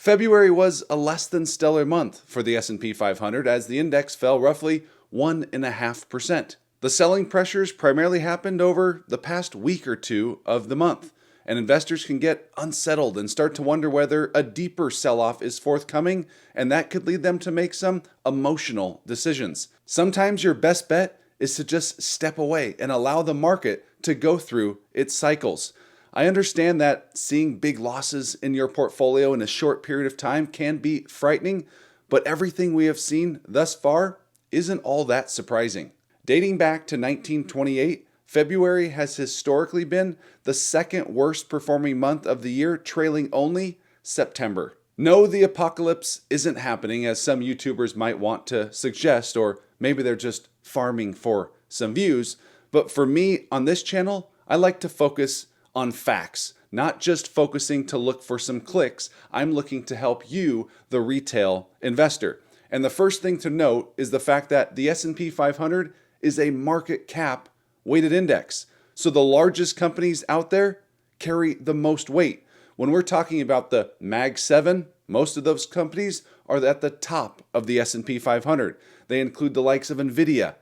February was a less than stellar month for the S&P 500 as the index fell roughly 1.5%. The selling pressures primarily happened over the past week or two of the month, and investors can get unsettled and start to wonder whether a deeper sell-off is forthcoming, and that could lead them to make some emotional decisions. Sometimes your best bet is to just step away and allow the market to go through its cycles. I understand that seeing big losses in your portfolio in a short period of time can be frightening, but everything we have seen thus far isn't all that surprising. Dating back to 1928, February has historically been the second worst performing month of the year, trailing only September. No, the apocalypse isn't happening as some YouTubers might want to suggest, or maybe they're just farming for some views. But for me on this channel, I like to focus on facts, not just focusing to look for some clicks. I'm looking to help you, the retail investor. And the first thing to note is the fact that the S&P 500 is a market cap weighted index. So the largest companies out there carry the most weight. When we're talking about the Mag 7, most of those companies are at the top of the S&P 500. They include the likes of Nvidia,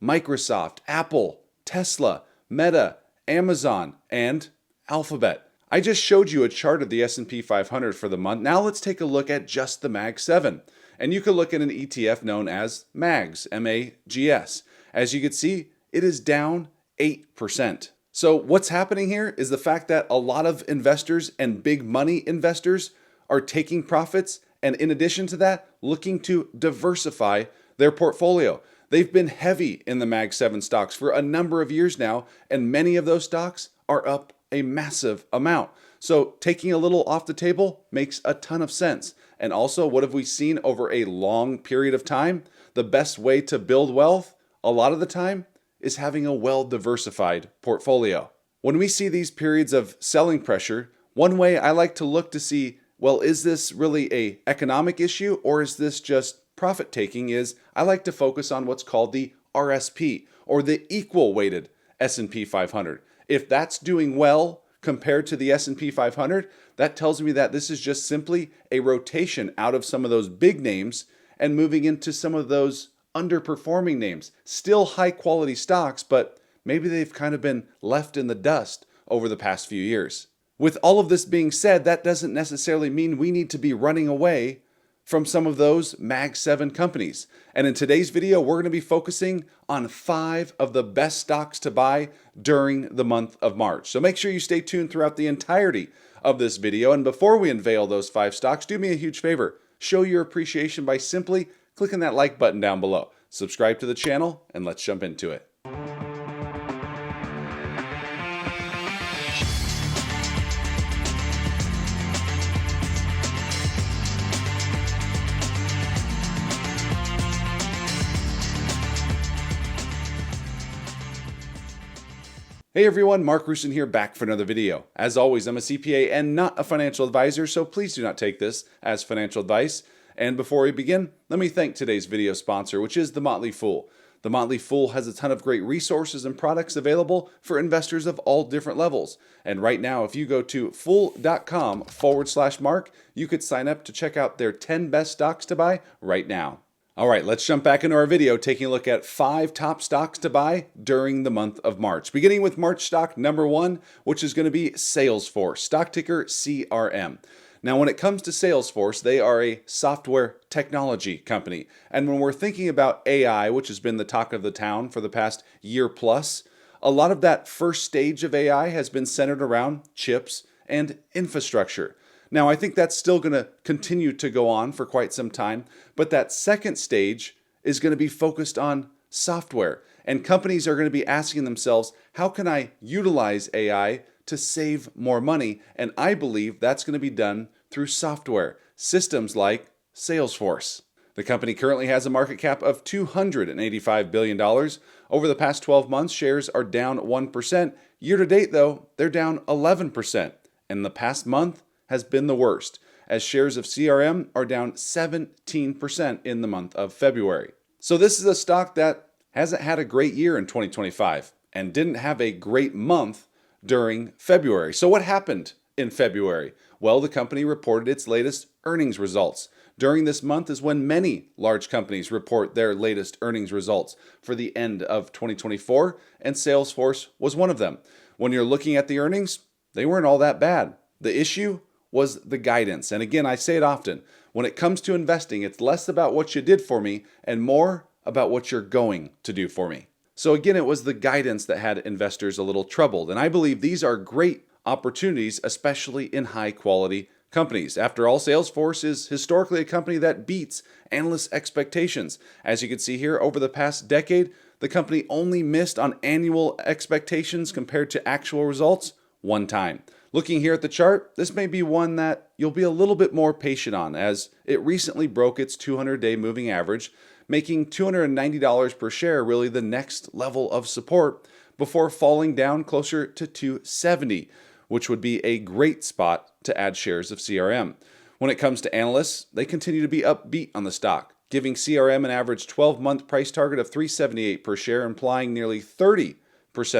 Microsoft, Apple, Tesla, Meta, Amazon, and Alphabet. I just showed you a chart of the S&P 500 for the month. Now let's take a look at just the Mag 7. And you can look at an ETF known as MAGS, M-A-G-S. As you can see, it is down 8%. So what's happening here is the fact that a lot of investors and big money investors are taking profits, and in addition to that, looking to diversify their portfolio. They've been heavy in the Mag 7 stocks for a number of years now, and many of those stocks are up a massive amount. So taking a little off the table makes a ton of sense. And also, what have we seen over a long period of time? The best way to build wealth, a lot of the time, is having a well-diversified portfolio. When we see these periods of selling pressure, one way I like to look to see, well, is this really an economic issue or is this just profit taking? Is I like to focus on what's called the RSP, or the equal weighted S&P 500. If that's doing well compared to the S&P 500, that tells me that this is just simply a rotation out of some of those big names and moving into some of those underperforming names. Still high quality stocks, but maybe they've kind of been left in the dust over the past few years. With all of this being said, that doesn't necessarily mean we need to be running away from some of those Mag 7 companies. And in today's video, we're going to be focusing on 5 of the best stocks to buy during the month of March. So make sure you stay tuned throughout the entirety of this video. And before we unveil those 5 stocks, do me a huge favor. Show your appreciation by simply clicking that like button down below. Subscribe to the channel, and let's jump into it. Hey everyone, Mark Roussin here, back for another video. As always, I'm a CPA and not a financial advisor, so please do not take this as financial advice. And before we begin, let me thank today's video sponsor, which is the Motley Fool. The Motley Fool has a ton of great resources and products available for investors of all different levels. And right now, if you go to fool.com/Mark, you could sign up to check out their 10 best stocks to buy right now. All right, let's jump back into our video, taking a look at 5 top stocks to buy during the month of March. Beginning with March stock number 1, which is going to be Salesforce, stock ticker CRM. Now, when it comes to Salesforce, they are a software technology company. And when we're thinking about AI, which has been the talk of the town for the past year plus, a lot of that first stage of AI has been centered around chips and infrastructure. Now, I think that's still going to continue to go on for quite some time, but that second stage is going to be focused on software. And companies are going to be asking themselves, how can I utilize AI to save more money? And I believe that's going to be done through software, systems like Salesforce. The company currently has a market cap of $285 billion. Over the past 12 months, shares are down 1%. Year to date, though, they're down 11%. And the past month has been the worst, as shares of CRM are down 17% in the month of February. So this is a stock that hasn't had a great year in 2025 and didn't have a great month during February. So what happened in February? Well, the company reported its latest earnings results. During this month is when many large companies report their latest earnings results for the end of 2024, and Salesforce was one of them. When you're looking at the earnings, they weren't all that bad. The issue was the guidance. And again, I say it often, when it comes to investing, it's less about what you did for me and more about what you're going to do for me. So again, it was the guidance that had investors a little troubled. And I believe these are great opportunities, especially in high quality companies. After all, Salesforce is historically a company that beats analyst expectations. As you can see here, over the past decade, the company only missed on annual expectations compared to actual results one time. Looking here at the chart, this may be one that you'll be a little bit more patient on, as it recently broke its 200-day moving average, making $290 per share really the next level of support before falling down closer to $270, which would be a great spot to add shares of CRM. When it comes to analysts, they continue to be upbeat on the stock, giving CRM an average 12-month price target of $378 per share, implying nearly 30%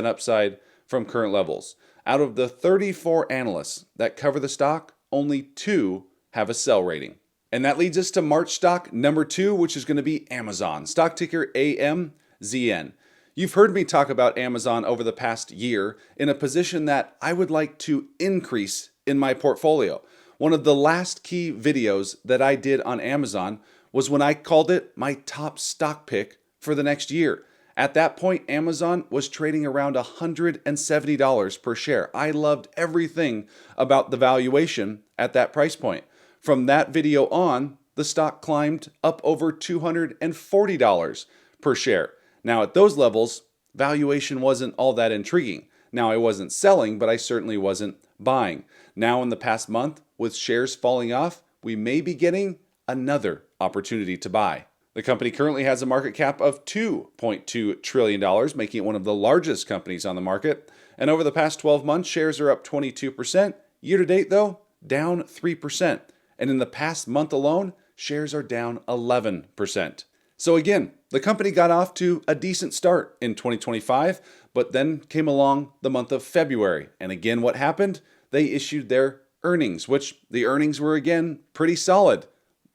upside from current levels. Out of the 34 analysts that cover the stock, only 2 have a sell rating. And that leads us to March stock number 2, which is going to be Amazon, stock ticker AMZN. You've heard me talk about Amazon over the past year in a position that I would like to increase in my portfolio. One of the last key videos that I did on Amazon was when I called it my top stock pick for the next year. At that point, Amazon was trading around $170 per share. I loved everything about the valuation at that price point. From that video on, the stock climbed up over $240 per share. Now, at those levels, valuation wasn't all that intriguing. Now, I wasn't selling, but I certainly wasn't buying. Now, in the past month, with shares falling off, we may be getting another opportunity to buy. The company currently has a market cap of $2.2 trillion, making it one of the largest companies on the market. And over the past 12 months, shares are up 22%. Year to date, though, down 3%. And in the past month alone, shares are down 11%. So again, the company got off to a decent start in 2025, but then came along the month of February. And again, what happened? They issued their earnings, which the earnings were again pretty solid.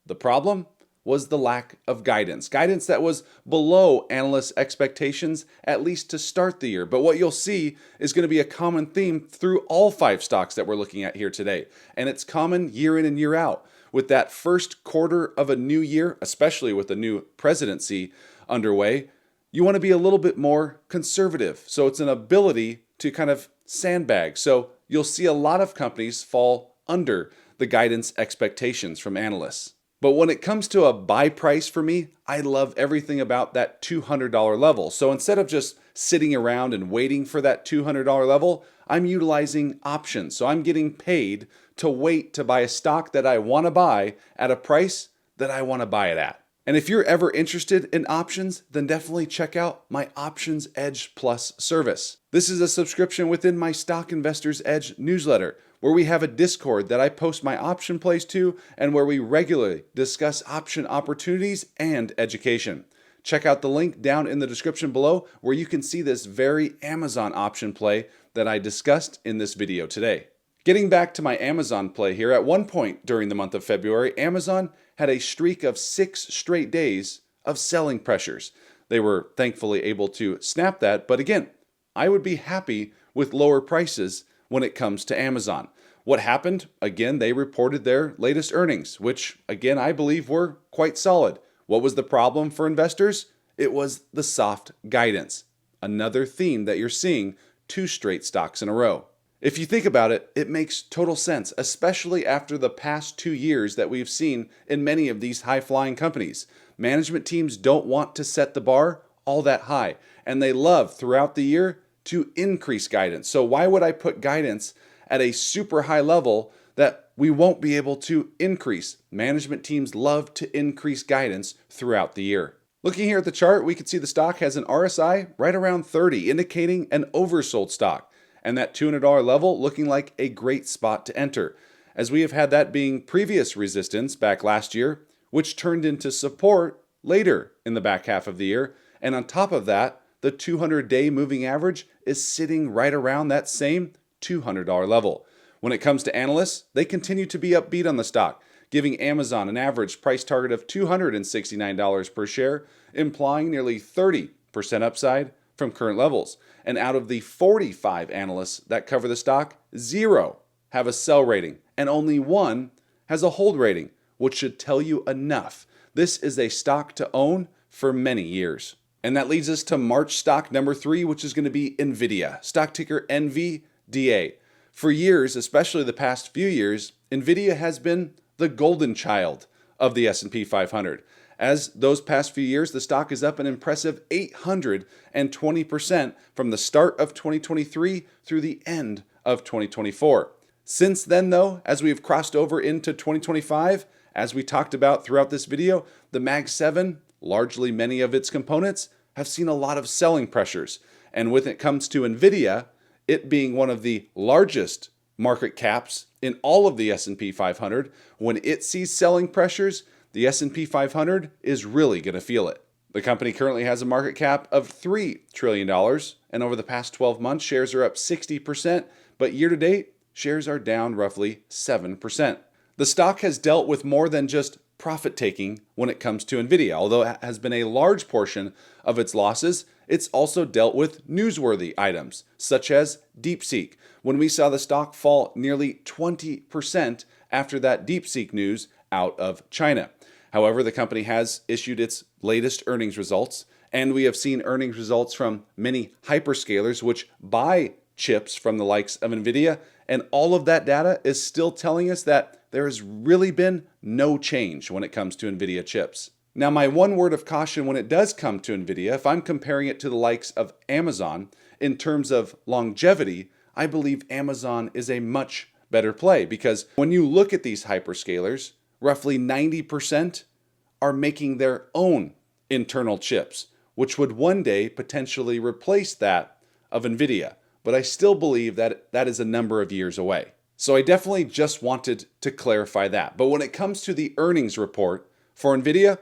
The problem was the lack of guidance that was below analysts' expectations, at least to start the year. But what you'll see is going to be a common theme through all 5 stocks that we're looking at here today. And it's common year in and year out. With that first quarter of a new year, especially with a new presidency underway, you want to be a little bit more conservative. So it's an ability to kind of sandbag. So you'll see a lot of companies fall under the guidance expectations from analysts. But when it comes to a buy price for me, I love everything about that $200 level. So instead of just sitting around and waiting for that $200 level, I'm utilizing options. So I'm getting paid to wait to buy a stock that I want to buy at a price that I want to buy it at. And if you're ever interested in options, then definitely check out my Options Edge Plus service. This is a subscription within my Stock Investors Edge newsletter, where we have a Discord that I post my option plays to and where we regularly discuss option opportunities and education. Check out the link down in the description below where you can see this very Amazon option play that I discussed in this video today. Getting back to my Amazon play here, at one point during the month of February, Amazon had a streak of 6 straight days of selling pressures. They were thankfully able to snap that, but again, I would be happy with lower prices when it comes to Amazon. What happened? Again, they reported their latest earnings, which again, I believe were quite solid. What was the problem for investors? It was the soft guidance. Another theme that you're seeing 2 straight stocks in a row. If you think about it, it makes total sense, especially after the past 2 years that we've seen in many of these high-flying companies. Management teams don't want to set the bar all that high, and they love throughout the year to increase guidance. So why would I put guidance at a super high level that we won't be able to increase? Management teams love to increase guidance throughout the year. Looking here at the chart, we can see the stock has an RSI right around 30, indicating an oversold stock. And that $200 level looking like a great spot to enter, as we have had that being previous resistance back last year, which turned into support later in the back half of the year. And on top of that, the 200-day moving average is sitting right around that same $200 level. When it comes to analysts, they continue to be upbeat on the stock, giving Amazon an average price target of $269 per share, implying nearly 30% upside from current levels. And out of the 45 analysts that cover the stock, 0 have a sell rating, and only 1 has a hold rating, which should tell you enough. This is a stock to own for many years. And that leads us to March stock number 3, which is going to be NVIDIA, stock ticker NVDA. For years, especially the past few years, NVIDIA has been the golden child of the S&P 500. As those past few years, the stock is up an impressive 820% from the start of 2023 through the end of 2024. Since then, though, as we've crossed over into 2025, as we talked about throughout this video, the Mag 7, largely many of its components, have seen a lot of selling pressures. And when it comes to NVIDIA, it being one of the largest market caps in all of the S&P 500, when it sees selling pressures, the S&P 500 is really going to feel it. The company currently has a market cap of $3 trillion, and over the past 12 months, shares are up 60%, but year to date, shares are down roughly 7%. The stock has dealt with more than just profit taking when it comes to NVIDIA. Although it has been a large portion of its losses, it's also dealt with newsworthy items, such as DeepSeek, when we saw the stock fall nearly 20% after that DeepSeek news out of China. However, the company has issued its latest earnings results, and we have seen earnings results from many hyperscalers which buy chips from the likes of NVIDIA, and all of that data is still telling us that there has really been no change when it comes to NVIDIA chips. Now, my one word of caution when it does come to NVIDIA, if I'm comparing it to the likes of Amazon, in terms of longevity, I believe Amazon is a much better play, because when you look at these hyperscalers, roughly 90% are making their own internal chips, which would one day potentially replace that of NVIDIA. But I still believe that that is a number of years away. So I definitely just wanted to clarify that. But when it comes to the earnings report for NVIDIA,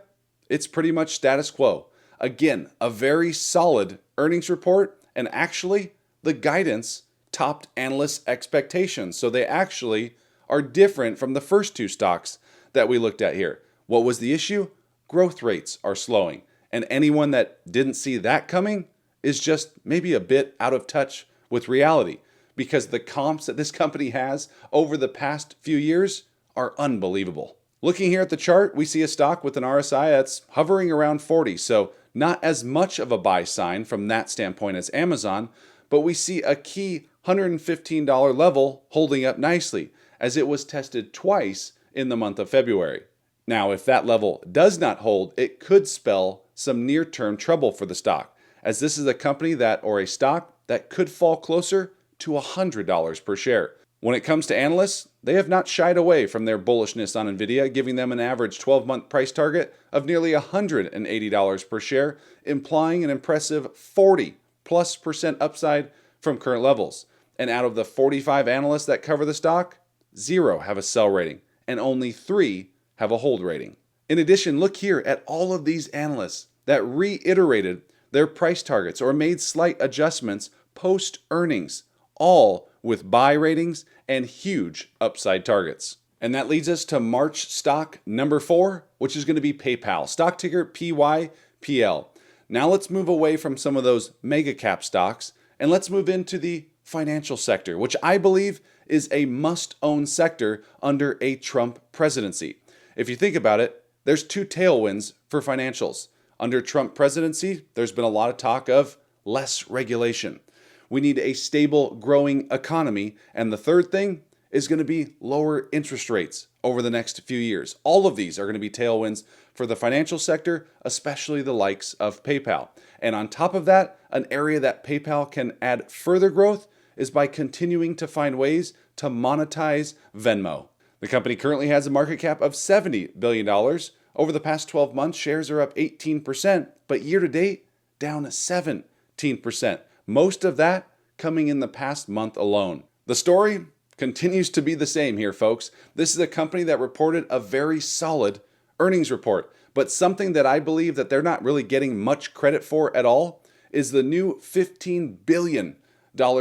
it's pretty much status quo. Again, a very solid earnings report, and actually the guidance topped analysts' expectations. So they actually are different from the first two stocks that we looked at here. What was the issue? Growth rates are slowing. And anyone that didn't see that coming is just maybe a bit out of touch with reality, because the comps that this company has over the past few years are unbelievable. Looking here at the chart, we see a stock with an RSI that's hovering around 40, so not as much of a buy sign from that standpoint as Amazon, but we see a key $115 level holding up nicely, as it was tested twice in the month of February. Now, if that level does not hold, it could spell some near-term trouble for the stock, as this is a company that, or a stock, that could fall closer to $100 per share. When it comes to analysts, they have not shied away from their bullishness on NVIDIA, giving them an average 12-month price target of nearly $180 per share, implying an impressive 40+% upside from current levels. And out of the 45 analysts that cover the stock, 0 have a sell rating, and only 3 have a hold rating. In addition, look here at all of these analysts that reiterated their price targets or made slight adjustments post-earnings, all with buy ratings and huge upside targets. And that leads us to March stock number 4, which is going to be PayPal, stock ticker PYPL. Now let's move away from some of those mega cap stocks, and let's move into the financial sector, which I believe is a must-own sector under a Trump presidency. If you think about it, there's two tailwinds for financials. Under Trump presidency, there's been a lot of talk of less regulation. We need a stable, growing economy. And the third thing is going to be lower interest rates over the next few years. All of these are going to be tailwinds for the financial sector, especially the likes of PayPal. And on top of that, an area that PayPal can add further growth is by continuing to find ways to monetize Venmo. The company currently has a market cap of $70 billion. Over the past 12 months, shares are up 18%, but year to date, down 17%. Most of that coming in the past month alone. The story continues to be the same here, folks. This is a company that reported a very solid earnings report, but something that I believe that they're not really getting much credit for at all is the new $15 billion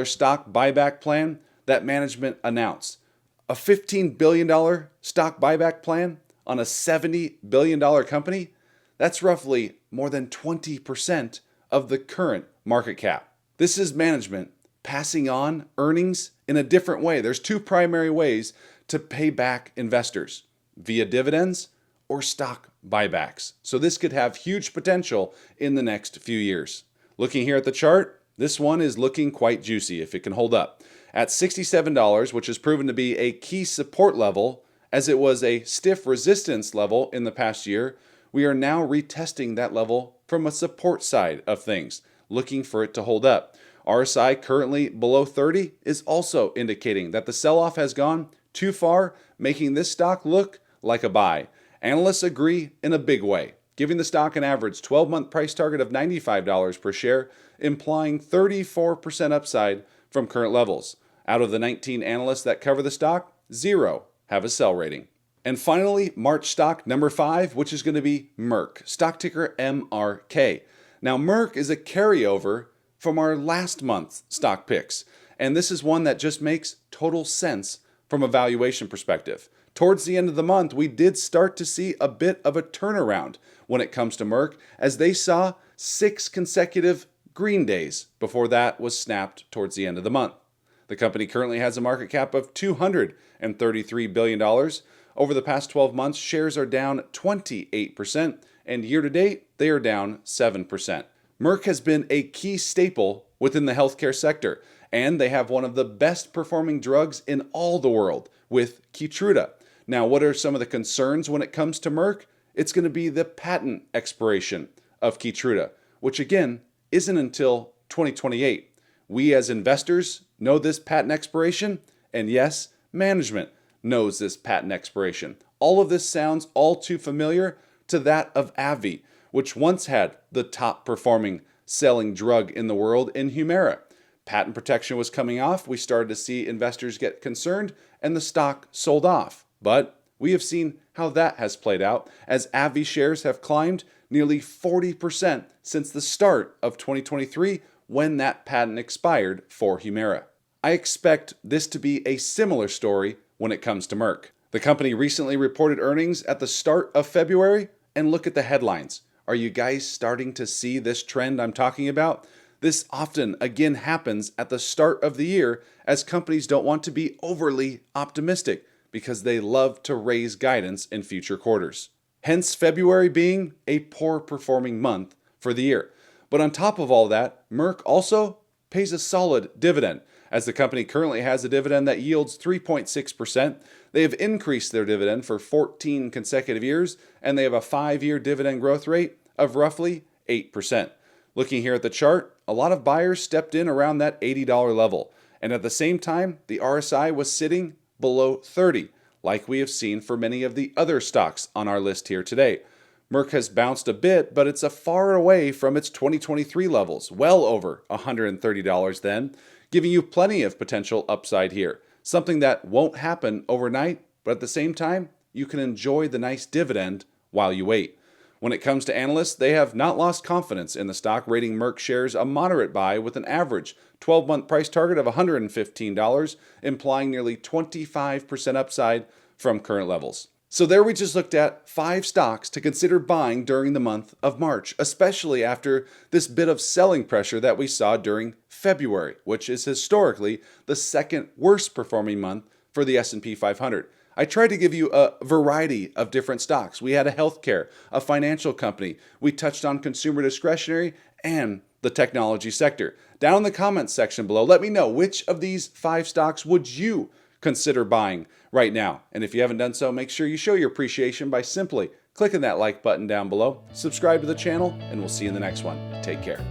stock buyback plan that management announced. A $15 billion stock buyback plan on a $70 billion company? That's roughly more than 20% of the current market cap. This is management passing on earnings in a different way. There's two primary ways to pay back investors: via dividends or stock buybacks. So this could have huge potential in the next few years. Looking here at the chart, this one is looking quite juicy if it can hold up. At $67, which has proven to be a key support level, as it was a stiff resistance level in the past year, we are now retesting that level from a support side of things, looking for it to hold up. RSI currently below 30 is also indicating that the sell-off has gone too far, making this stock look like a buy. Analysts agree in a big way, giving the stock an average 12-month price target of $95 per share, implying 34% upside from current levels. Out of the 19 analysts that cover the stock, 0 have a sell rating. And finally, March stock number 5, which is going to be Merck, stock ticker MRK. Now, Merck is a carryover from our last month's stock picks, and this is one that just makes total sense from a valuation perspective. Towards the end of the month, we did start to see a bit of a turnaround when it comes to Merck, as they saw 6 consecutive green days before that was snapped towards the end of the month. The company currently has a market cap of $233 billion. Over the past 12 months, shares are down 28%, and year to date, they are down 7%. Merck has been a key staple within the healthcare sector, and they have one of the best performing drugs in all the world with Keytruda. Now, what are some of the concerns when it comes to Merck? It's going to be the patent expiration of Keytruda, which again isn't until 2028. We as investors know this patent expiration, and yes, management knows this patent expiration. All of this sounds all too familiar to that of AbbVie, which once had the top performing selling drug in the world in Humira. Patent protection was coming off, we started to see investors get concerned, and the stock sold off. But we have seen how that has played out, as AbbVie shares have climbed nearly 40% since the start of 2023, when that patent expired for Humira. I expect this to be a similar story when it comes to Merck. The company recently reported earnings at the start of February, and look at the headlines. Are you guys starting to see this trend I'm talking about? This often, again, happens at the start of the year, as companies don't want to be overly optimistic because they love to raise guidance in future quarters. Hence, February being a poor performing month for the year. But on top of all that, Merck also pays a solid dividend, as the company currently has a dividend that yields 3.6%. They have increased their dividend for 14 consecutive years, and they have a 5-year dividend growth rate of roughly 8%. Looking here at the chart, a lot of buyers stepped in around that $80 level, and at the same time, the RSI was sitting below 30, like we have seen for many of the other stocks on our list here today. Merck has bounced a bit, but it's a far away from its 2023 levels, well over $130 then, giving you plenty of potential upside here. Something that won't happen overnight, but at the same time, you can enjoy the nice dividend while you wait. When it comes to analysts, they have not lost confidence in the stock, rating Merck shares a moderate buy with an average 12-month price target of $115, implying nearly 25% upside from current levels. So there we just looked at 5 stocks to consider buying during the month of March, especially after this bit of selling pressure that we saw during February, which is historically the second worst performing month for the S&P 500. I tried to give you a variety of different stocks. We had a healthcare, a financial company. We touched on consumer discretionary and the technology sector. Down in the comments section below, let me know which of these 5 stocks would you consider buying right now. And if you haven't done so, make sure you show your appreciation by simply clicking that like button down below. Subscribe to the channel, and we'll see you in the next one. Take care.